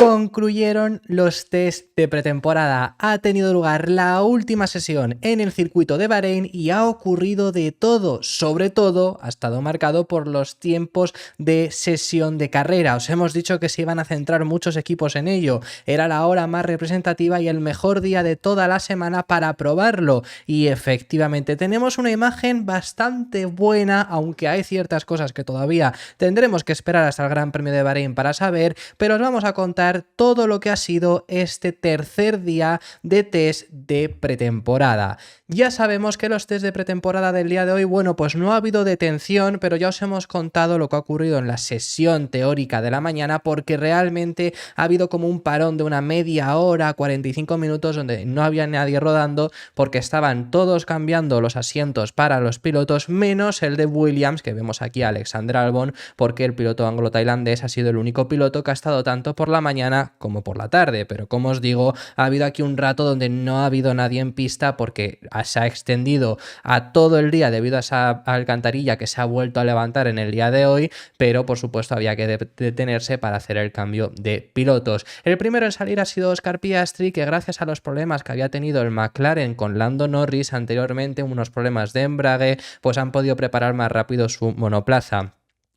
Concluyeron los test de pretemporada. Ha tenido lugar la última sesión en el circuito de Bahrein y ha ocurrido de todo. Sobre todo, ha estado marcado por los tiempos de sesión de carrera. Os hemos dicho que se iban a centrar muchos equipos en ello. Era la hora más representativa y el mejor día de toda la semana para probarlo. Y efectivamente, tenemos una imagen bastante buena, aunque hay ciertas cosas que todavía tendremos que esperar hasta el Gran Premio de Bahrein para saber, pero os vamos a contar todo lo que ha sido este tercer día de test de pretemporada. Ya sabemos que los test de pretemporada del día de hoy, bueno, pues no ha habido detención, pero ya os hemos contado lo que ha ocurrido en la sesión teórica de la mañana, porque realmente ha habido como un parón de una media hora, 45 minutos, donde no había nadie rodando, porque estaban todos cambiando los asientos para los pilotos, menos el de Williams, que vemos aquí a Alexander Albon, porque el piloto anglo-tailandés ha sido el único piloto que ha estado tanto por la mañana como por la tarde, pero como os digo, ha habido aquí un rato donde no ha habido nadie en pista porque se ha extendido a todo el día debido a esa alcantarilla que se ha vuelto a levantar en el día de hoy, pero por supuesto había que detenerse para hacer el cambio de pilotos. El primero en salir ha sido Oscar Piastri, que gracias a los problemas que había tenido el McLaren con Lando Norris anteriormente, unos problemas de embrague, pues han podido preparar más rápido su monoplaza.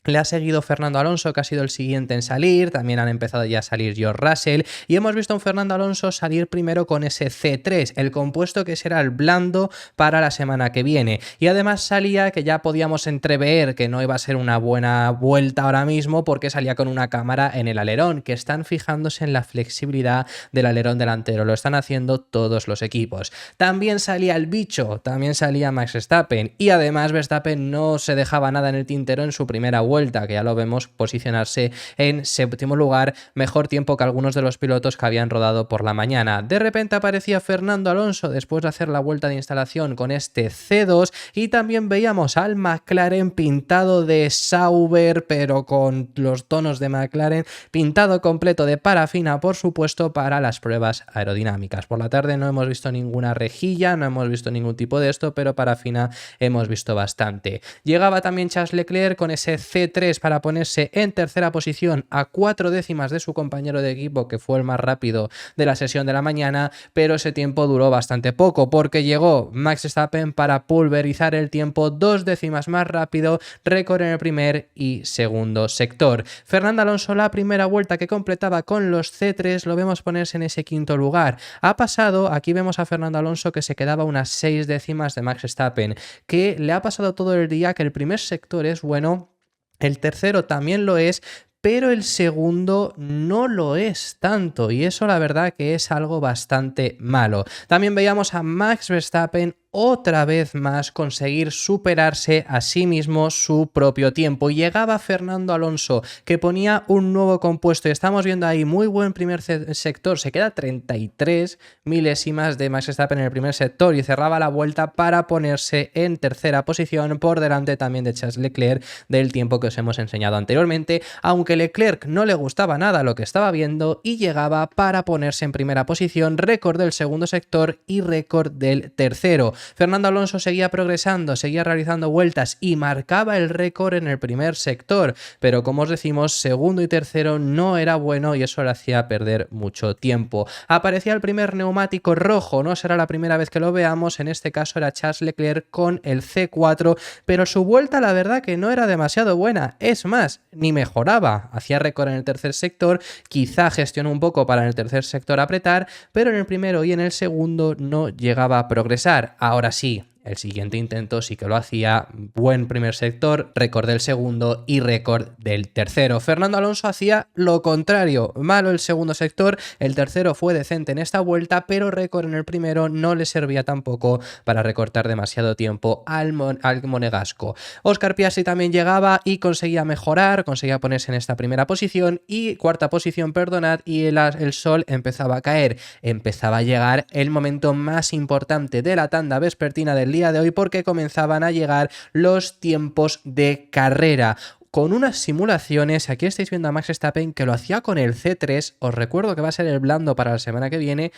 Le ha seguido Fernando Alonso, que ha sido el siguiente en salir. También han empezado ya a salir George Russell. Y hemos visto a un Fernando Alonso salir primero con ese C3, el compuesto que será el blando para la semana que viene. Y además salía, que ya podíamos entrever que no iba a ser una buena vuelta ahora mismo, porque salía con una cámara en el alerón, que están fijándose en la flexibilidad del alerón delantero. Lo están haciendo todos los equipos. También salía el bicho, también salía Max Verstappen. Y además Verstappen no se dejaba nada en el tintero en su primera vuelta, que ya lo vemos posicionarse en séptimo lugar, mejor tiempo que algunos de los pilotos que habían rodado por la mañana. De repente aparecía Fernando Alonso después de hacer la vuelta de instalación con este C2 y también veíamos al McLaren pintado de Sauber, pero con los tonos de McLaren, pintado completo de parafina, por supuesto, para las pruebas aerodinámicas. Por la tarde no hemos visto ninguna rejilla, no hemos visto ningún tipo de esto, pero parafina hemos visto bastante. Llegaba también Charles Leclerc con ese C3 para ponerse en tercera posición a 4 décimas de su compañero de equipo, que fue el más rápido de la sesión de la mañana, pero ese tiempo duró bastante poco porque llegó Max Verstappen para pulverizar el tiempo 2 décimas más rápido, récord en el primer y segundo sector. Fernando Alonso, la primera vuelta que completaba con los C3, lo vemos ponerse en ese quinto lugar. Ha pasado, aquí vemos a Fernando Alonso que se quedaba unas 6 décimas de Max Verstappen, que le ha pasado todo el día que el primer sector es bueno, el tercero también lo es, pero el segundo no lo es tanto, y eso la verdad que es algo bastante malo. También veíamos a Max Verstappen otra vez más conseguir superarse a sí mismo su propio tiempo. Llegaba Fernando Alonso, que ponía un nuevo compuesto, y estamos viendo ahí muy buen primer sector, se queda 33 milésimas de Max Verstappen en el primer sector y cerraba la vuelta para ponerse en tercera posición, por delante también de Charles Leclerc, del tiempo que os hemos enseñado anteriormente, aunque Leclerc no le gustaba nada lo que estaba viendo y llegaba para ponerse en primera posición, récord del segundo sector y récord del tercero. Fernando Alonso seguía progresando, seguía realizando vueltas y marcaba el récord en el primer sector, pero como os decimos, segundo y tercero no era bueno y eso le hacía perder mucho tiempo. Aparecía el primer neumático rojo, no será la primera vez que lo veamos, en este caso era Charles Leclerc con el C4, pero su vuelta la verdad que no era demasiado buena, es más, ni mejoraba. Hacía récord en el tercer sector, quizá gestionó un poco para en el tercer sector apretar, pero en el primero y en el segundo no llegaba a progresar. Ahora sí, el siguiente intento sí que lo hacía, buen primer sector, récord del segundo y récord del tercero. Fernando Alonso hacía lo contrario, malo el segundo sector, el tercero fue decente en esta vuelta, pero récord en el primero no le servía tampoco para recortar demasiado tiempo al monegasco. Oscar Piastri también llegaba y conseguía mejorar, conseguía ponerse en esta primera posición y cuarta posición, perdonad, y el sol empezaba a caer, empezaba a llegar el momento más importante de la tanda vespertina del día de hoy, porque comenzaban a llegar los tiempos de carrera con unas simulaciones. Aquí estáis viendo a Max Verstappen que lo hacía con el C3, os recuerdo que va a ser el blando para la semana que viene,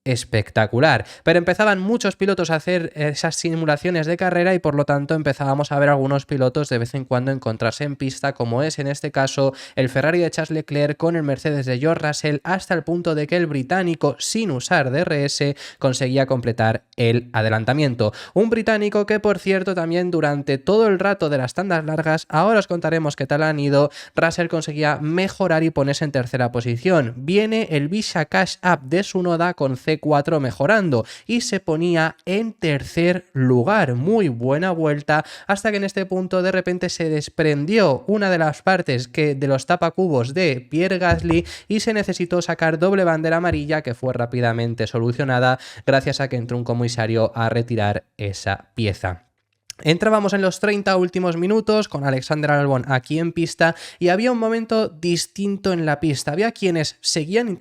espectacular. Pero empezaban muchos pilotos a hacer esas simulaciones de carrera y por lo tanto empezábamos a ver algunos pilotos de vez en cuando encontrarse en pista, como es en este caso el Ferrari de Charles Leclerc con el Mercedes de George Russell, hasta el punto de que el británico, sin usar DRS, conseguía completar el adelantamiento. Un británico que, por cierto, también durante todo el rato de las tandas largas, ahora os contaremos qué tal han ido, Russell conseguía mejorar y ponerse en tercera posición. Viene el Visa Cash App de Tsunoda con C4 mejorando y se ponía en tercer lugar. Muy buena vuelta, hasta que en este punto de repente se desprendió una de las partes de los tapacubos de Pierre Gasly y se necesitó sacar doble bandera amarilla, que fue rápidamente solucionada gracias a que entró un comisario a retirar esa pieza. Entrábamos en los 30 últimos minutos con Alexander Albon aquí en pista y había un momento distinto en la pista. Había quienes seguían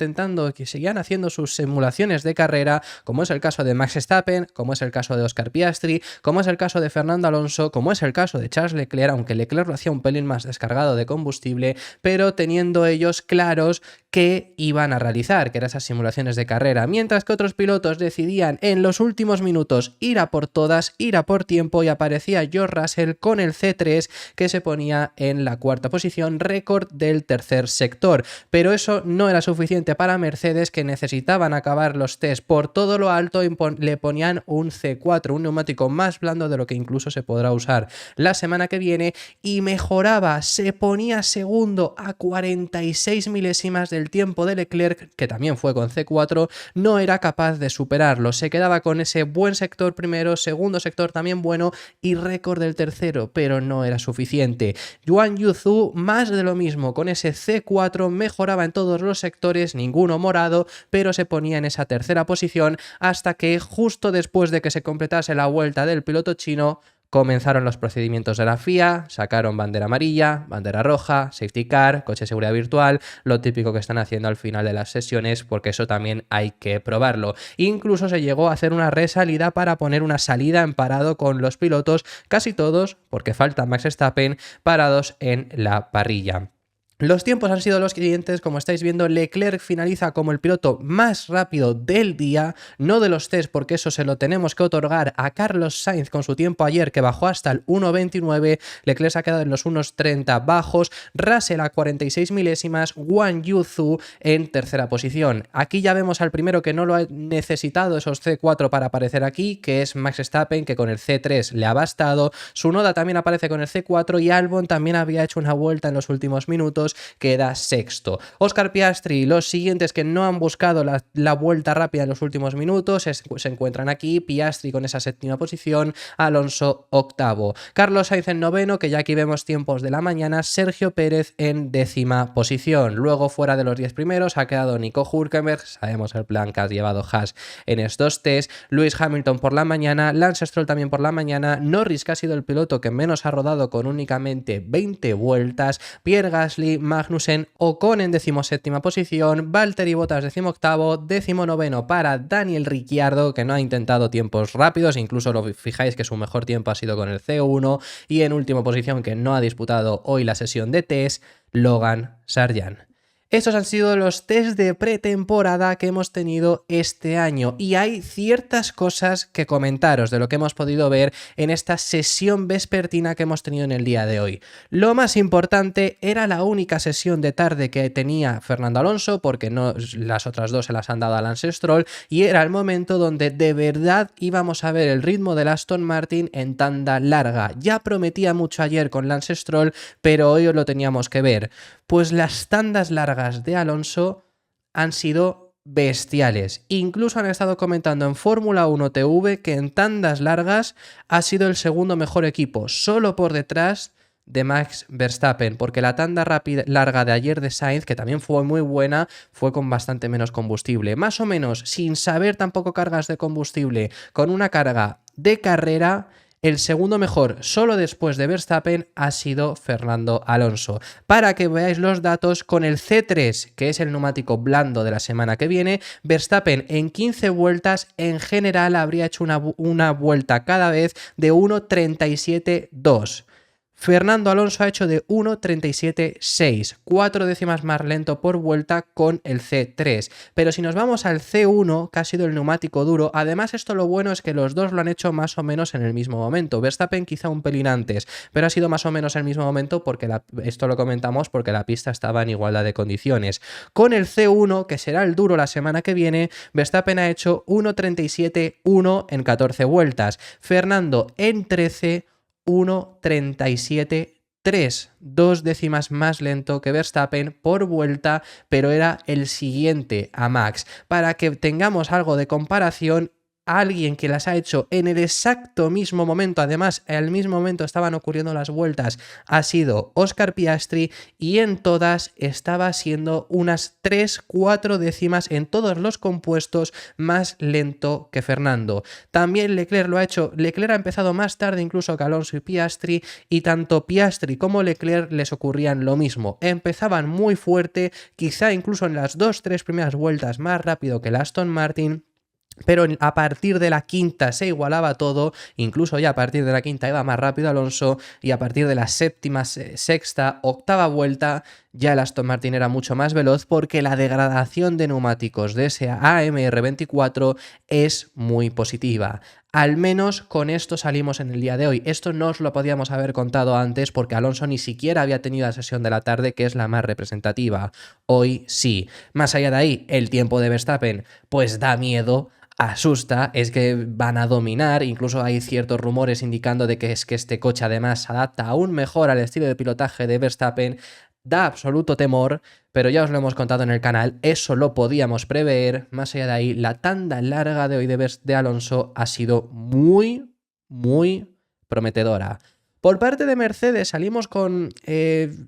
haciendo sus simulaciones de carrera, como es el caso de Max Verstappen, como es el caso de Oscar Piastri, como es el caso de Fernando Alonso, como es el caso de Charles Leclerc, aunque Leclerc lo hacía un pelín más descargado de combustible, pero teniendo ellos claros que iban a realizar, que eran esas simulaciones de carrera, mientras que otros pilotos decidían en los últimos minutos ir a por todas, ir a por tiempo, y aparecía George Russell con el C3 que se ponía en la cuarta posición, récord del tercer sector. Pero eso no era suficiente para Mercedes, que necesitaban acabar los test por todo lo alto y le ponían un C4, un neumático más blando de lo que incluso se podrá usar la semana que viene, y mejoraba, se ponía segundo a 46 milésimas del tiempo de Leclerc, que también fue con C4, no era capaz de superarlo, se quedaba con ese buen sector primero, segundo sector también bueno y récord del tercero, pero no era suficiente. Yuan Yuzu, más de lo mismo, con ese C4 mejoraba en todos los sectores, ninguno morado, pero se ponía en esa tercera posición hasta que justo después de que se completase la vuelta del piloto chino, comenzaron los procedimientos de la FIA, sacaron bandera amarilla, bandera roja, safety car, coche de seguridad virtual, lo típico que están haciendo al final de las sesiones, porque eso también hay que probarlo. Incluso se llegó a hacer una resalida para poner una salida en parado con los pilotos, casi todos, porque falta Max Verstappen, parados en la parrilla. Los tiempos han sido los siguientes, como estáis viendo. Leclerc finaliza como el piloto más rápido del día, no de los test, porque eso se lo tenemos que otorgar a Carlos Sainz con su tiempo ayer, que bajó hasta el 1.29, Leclerc se ha quedado en los 1.30 bajos, Russell a 46 milésimas, Guan Yuzu en tercera posición. Aquí ya vemos al primero que no lo ha necesitado esos C4 para aparecer aquí, que es Max Verstappen, que con el C3 le ha bastado, Tsunoda también aparece con el C4 y Albon también había hecho una vuelta en los últimos minutos, queda sexto. Oscar Piastri, los siguientes que no han buscado la vuelta rápida en los últimos minutos se encuentran aquí, Piastri con esa séptima posición, Alonso octavo, Carlos Sainz en noveno, que ya aquí vemos tiempos de la mañana, Sergio Pérez en décima posición. Luego fuera de los 10 primeros ha quedado Nico Hülkenberg, sabemos el plan que ha llevado Haas en estos test, Lewis Hamilton por la mañana, Lance Stroll también por la mañana, Norris, que ha sido el piloto que menos ha rodado con únicamente 20 vueltas, Pierre Gasly, Magnussen, Ocon en 17ª posición, Valtteri Bottas 18º, 19º para Daniel Ricciardo, que no ha intentado tiempos rápidos, incluso lo fijáis que su mejor tiempo ha sido con el C1, y en última posición, que no ha disputado hoy la sesión de test, Logan Sargeant. Estos han sido los test de pretemporada que hemos tenido este año y hay ciertas cosas que comentaros de lo que hemos podido ver en esta sesión vespertina que hemos tenido en el día de hoy. Lo más importante, era la única sesión de tarde que tenía Fernando Alonso, porque no, las otras dos se las han dado a Lance Stroll, y era el momento donde de verdad íbamos a ver el ritmo del Aston Martin en tanda larga. Ya prometía mucho ayer con Lance Stroll, pero hoy lo teníamos que ver. Pues las tandas largas de Alonso han sido bestiales. Incluso han estado comentando en Fórmula 1 TV que en tandas largas ha sido el segundo mejor equipo, solo por detrás de Max Verstappen, porque la tanda larga de ayer de Sainz, que también fue muy buena, fue con bastante menos combustible. Más o menos, sin saber tampoco cargas de combustible, con una carga de carrera, el segundo mejor, solo después de Verstappen, ha sido Fernando Alonso. Para que veáis los datos, con el C3, que es el neumático blando de la semana que viene, Verstappen en 15 vueltas en general habría hecho una vuelta cada vez de 1.37.2. Fernando Alonso ha hecho de 1.37.6, 4 décimas más lento por vuelta con el C3. Pero si nos vamos al C1, que ha sido el neumático duro, además esto lo bueno es que los dos lo han hecho más o menos en el mismo momento. Verstappen quizá un pelín antes, pero ha sido más o menos el mismo momento porque esto lo comentamos porque la pista estaba en igualdad de condiciones. Con el C1, que será el duro la semana que viene, Verstappen ha hecho 1.37.1 en 14 vueltas. Fernando en 13, 1.37.3, 2 décimas más lento que Verstappen por vuelta, pero era el siguiente a Max. Para que tengamos algo de comparación, alguien que las ha hecho en el exacto mismo momento, además al mismo momento estaban ocurriendo las vueltas, ha sido Oscar Piastri, y en todas estaba siendo unas 3-4 décimas en todos los compuestos más lento que Fernando. También Leclerc lo ha hecho. Leclerc ha empezado más tarde incluso que Alonso y Piastri, y tanto Piastri como Leclerc les ocurrían lo mismo. Empezaban muy fuerte, quizá incluso en las 2-3 primeras vueltas más rápido que el Aston Martin, pero a partir de la quinta se igualaba todo, incluso ya a partir de la quinta iba más rápido Alonso, y a partir de la séptima, sexta, octava vuelta ya el Aston Martin era mucho más veloz porque la degradación de neumáticos de ese AMR24 es muy positiva. Al menos con esto salimos en el día de hoy. Esto no os lo podíamos haber contado antes porque Alonso ni siquiera había tenido la sesión de la tarde, que es la más representativa. Hoy sí. Más allá de ahí, el tiempo de Verstappen pues da miedo, asusta, es que van a dominar, incluso hay ciertos rumores indicando de que es que este coche además se adapta aún mejor al estilo de pilotaje de Verstappen. Da absoluto temor, pero ya os lo hemos contado en el canal, eso lo podíamos prever. Más allá de ahí, la tanda larga de hoy de Alonso ha sido muy, muy prometedora. Por parte de Mercedes salimos con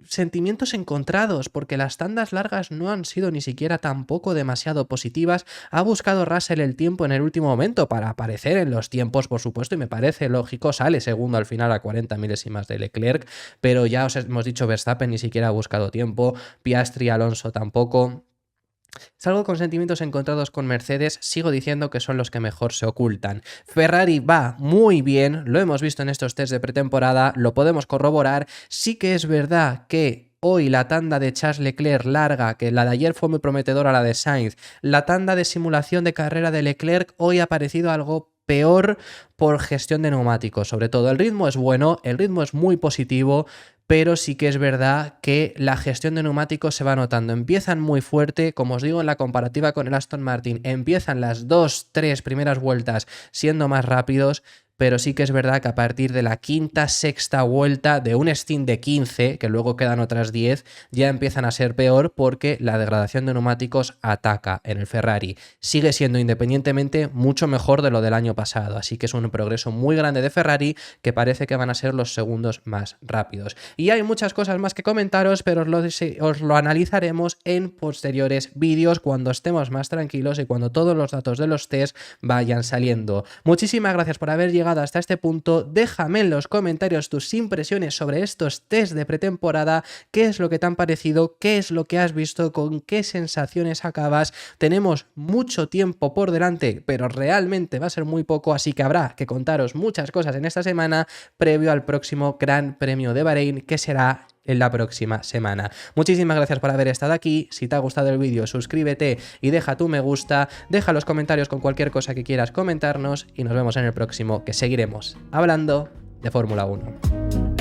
sentimientos encontrados porque las tandas largas no han sido ni siquiera tampoco demasiado positivas. Ha buscado Russell el tiempo en el último momento para aparecer en los tiempos, por supuesto, y me parece lógico, sale segundo al final a 40 milésimas de Leclerc, pero ya os hemos dicho, Verstappen ni siquiera ha buscado tiempo, Piastri, Alonso tampoco. Salgo con sentimientos encontrados con Mercedes, sigo diciendo que son los que mejor se ocultan. Ferrari va muy bien, lo hemos visto en estos test de pretemporada, lo podemos corroborar. Sí que es verdad que hoy la tanda de Charles Leclerc larga, que la de ayer fue muy prometedora, la de Sainz, la tanda de simulación de carrera de Leclerc hoy ha parecido algo peor por gestión de neumáticos. Sobre todo el ritmo es bueno, el ritmo es muy positivo, pero sí que es verdad que la gestión de neumáticos se va notando. Empiezan muy fuerte, como os digo en la comparativa con el Aston Martin, empiezan las 2-3 primeras vueltas siendo más rápidos, pero sí que es verdad que a partir de la quinta, sexta vuelta de un stint de 15, que luego quedan otras 10, ya empiezan a ser peor porque la degradación de neumáticos ataca en el Ferrari. Sigue siendo independientemente mucho mejor de lo del año pasado, así que es un progreso muy grande de Ferrari que parece que van a ser los segundos más rápidos. Y hay muchas cosas más que comentaros, pero os lo analizaremos en posteriores vídeos cuando estemos más tranquilos y cuando todos los datos de los test vayan saliendo. Muchísimas gracias por haber llegado hasta este punto. Déjame en los comentarios tus impresiones sobre estos test de pretemporada, qué es lo que te han parecido, qué es lo que has visto, con qué sensaciones acabas. Tenemos mucho tiempo por delante, pero realmente va a ser muy poco, así que habrá que contaros muchas cosas en esta semana previo al próximo Gran Premio de Bahrein, que será en la próxima semana. Muchísimas gracias por haber estado aquí. Si te ha gustado el vídeo, suscríbete y deja tu me gusta, deja los comentarios con cualquier cosa que quieras comentarnos y nos vemos en el próximo, que seguiremos hablando de Fórmula 1.